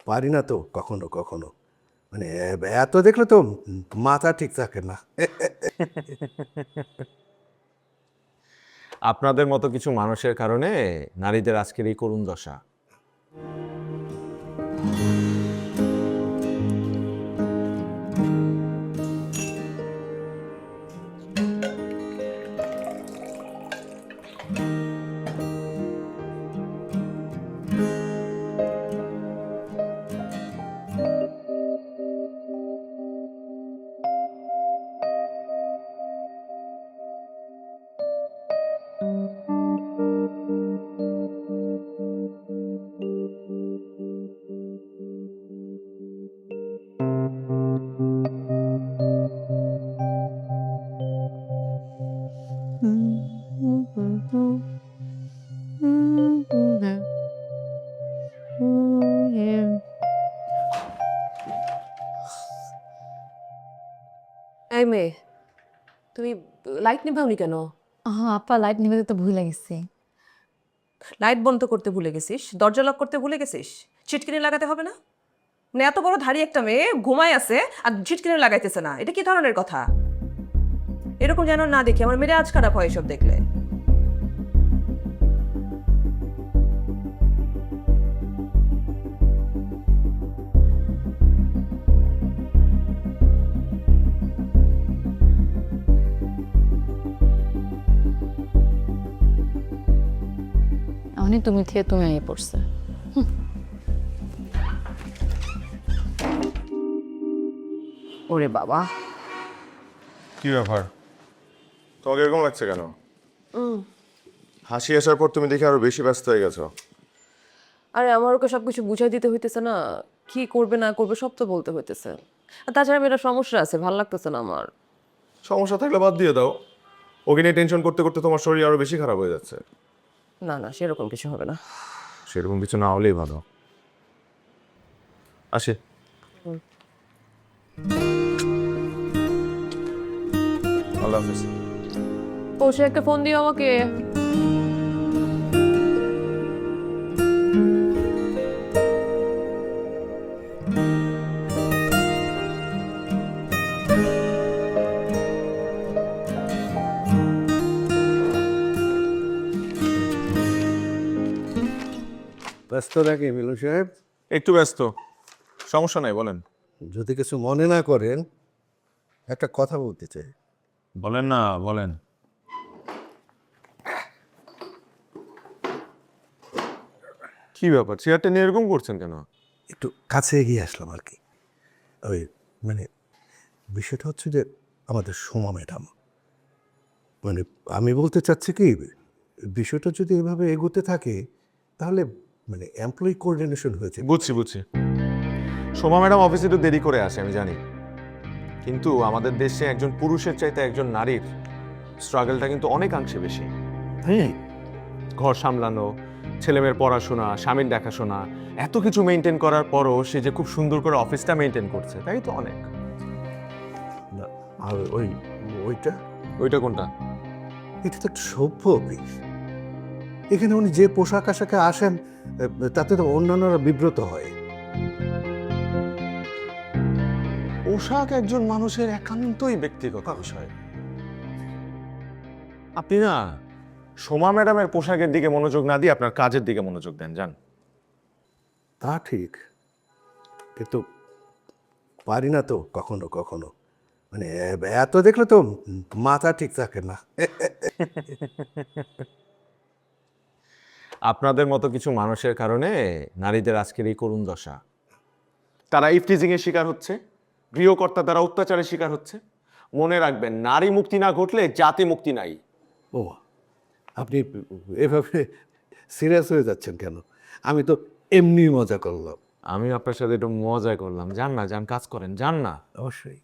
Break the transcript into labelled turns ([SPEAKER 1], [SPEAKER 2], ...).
[SPEAKER 1] পারি না তো কখনো কখনো, মানে এত দেখলে তো মাথা ঠিক থাকে না।
[SPEAKER 2] আপনাদের মতো কিছু মানুষের কারণে নারীদের আজকের এই করুণ দশা।
[SPEAKER 3] এই মেয়ে, তুমি লাইট নিভাওনি কেন?
[SPEAKER 4] আপা লাইট নিভাতে তো ভুলে গেছি।
[SPEAKER 3] লাইট বন্ধ করতে ভুলে গেছিস, দরজা লক করতে ভুলে গেছিস, ছিটকিনি লাগাতে হবে না? মানে এত বড় ধাড়ি একটা মেয়ে ঘুমায় আছে আর ছিটকিনি লাগাইতেছে না, এটা কি ধরনের কথা? এরকম যেন না দেখি, আমার মেয়ে আজ খারাপ হয় এসব দেখলে।
[SPEAKER 4] এমনই তুমি থেকে তুমি আগে পড়ছে।
[SPEAKER 3] ওরে বাবা,
[SPEAKER 5] কি ব্যাপার, তোমাকে এরকম লাগছে কেন? হাসি আসার পর তুমি দেখে আরো বেশি ব্যস্ত হয়ে গেছো।
[SPEAKER 3] আরে আমার ওকে সবকিছু বুঝাই দিতে হইতেছে না, কি করবে না করবে সব তো বলতে হইতেছে। আর তাছাড়া মেয়েটা সমস্যা আছে, ভালো লাগতেছে না আমার।
[SPEAKER 5] সমস্যা থাকলে বাদ দিয়ে দাও। ওকে নিয়ে টেনশন করতে করতে তোমার শরীর আরো বেশি খারাপ হয়ে যাচ্ছে।
[SPEAKER 3] না না, সেরকম কিছু হবে না।
[SPEAKER 5] সেরকম কিছু না হলেই ভালো। আসে। আল্লাহ হাফিজ।
[SPEAKER 3] পৌঁছে একটা ফোন দিও আমাকে।
[SPEAKER 1] ব্যস্ত নাকি মিলন সাহেব?
[SPEAKER 5] একটু ব্যস্ত, সমস্যা নাই, বলেন।
[SPEAKER 1] যদি কিছু মনে না করেন, একটা কথা বলতে চাই।
[SPEAKER 5] বলেন না, বলেন। কি ব্যাপার, চেয়ারটা নিয়ে এরকম করছেন কেন?
[SPEAKER 1] একটু কাছে এগিয়ে আসলাম আর কি। ওই মানে বিষয়টা হচ্ছে যে আমাদের সোমা ম্যাডাম, মানে আমি বলতে চাচ্ছি কি, বিষয়টা যদি এভাবে এগোতে থাকে তাহলে মানে এমপ্লয়ি কোঅর্ডিনেশন হয়েছে।
[SPEAKER 2] বুঝছি বুঝছি, সোমা ম্যাডাম অফিসে একটু দেরি করে আসে আমি জানি, কিন্তু আমাদের দেশে একজন পুরুষের চাইতে একজন নারীর স্ট্রাগলটা কিন্তু অনেকাংশে বেশি।
[SPEAKER 1] হ্যাঁ,
[SPEAKER 2] ঘর সামলানো, ছেলেমেয়ের পড়াশোনা, স্বামীর দেখাশোনা, এত কিছু মেনটেন করার পরও সে যে খুব সুন্দর করে অফিসটা মেনটেন করছে, তাই তো অনেক।
[SPEAKER 1] না, আর ওইটা
[SPEAKER 2] ওইটা কোনটা?
[SPEAKER 1] এটা তো একটা সভ্য অফিস। এখানে উনি যে পোশাক আশাকে আসেন তাতে তো অন্যান্যরা বিব্রত হয়।
[SPEAKER 2] পোশাক একজন মানুষের একান্তই ব্যক্তিগত বিষয়। আপনি না সোমা ম্যাডামের পোশাকের দিকে মনোযোগ না দিয়ে আপনার কাজের দিকে মনোযোগ দেন, যান।
[SPEAKER 1] তা ঠিক, কিন্তু পারি না তো কখনো কখনো, মানে এত দেখলে তো মাথা ঠিক থাকে না।
[SPEAKER 2] আপনাদের মতো কিছু মানুষের কারণে নারীদের আজকের এই করুণ দশা। তারা ইফটিজিং এর শিকার হচ্ছে, গৃহকর্তা দ্বারা অত্যাচারের শিকার হচ্ছে। মনে রাখবেন, নারী মুক্তি না ঘটলে জাতি মুক্তি নাই।
[SPEAKER 1] ও, আপনি এভাবে সিরিয়াস হয়ে যাচ্ছেন কেন? আমি তো এমনি মজা করলাম।
[SPEAKER 2] আমি আপনার সাথে একটু মজা করলাম, যান না, যান কাজ করেন, যান না।
[SPEAKER 1] অবশ্যই।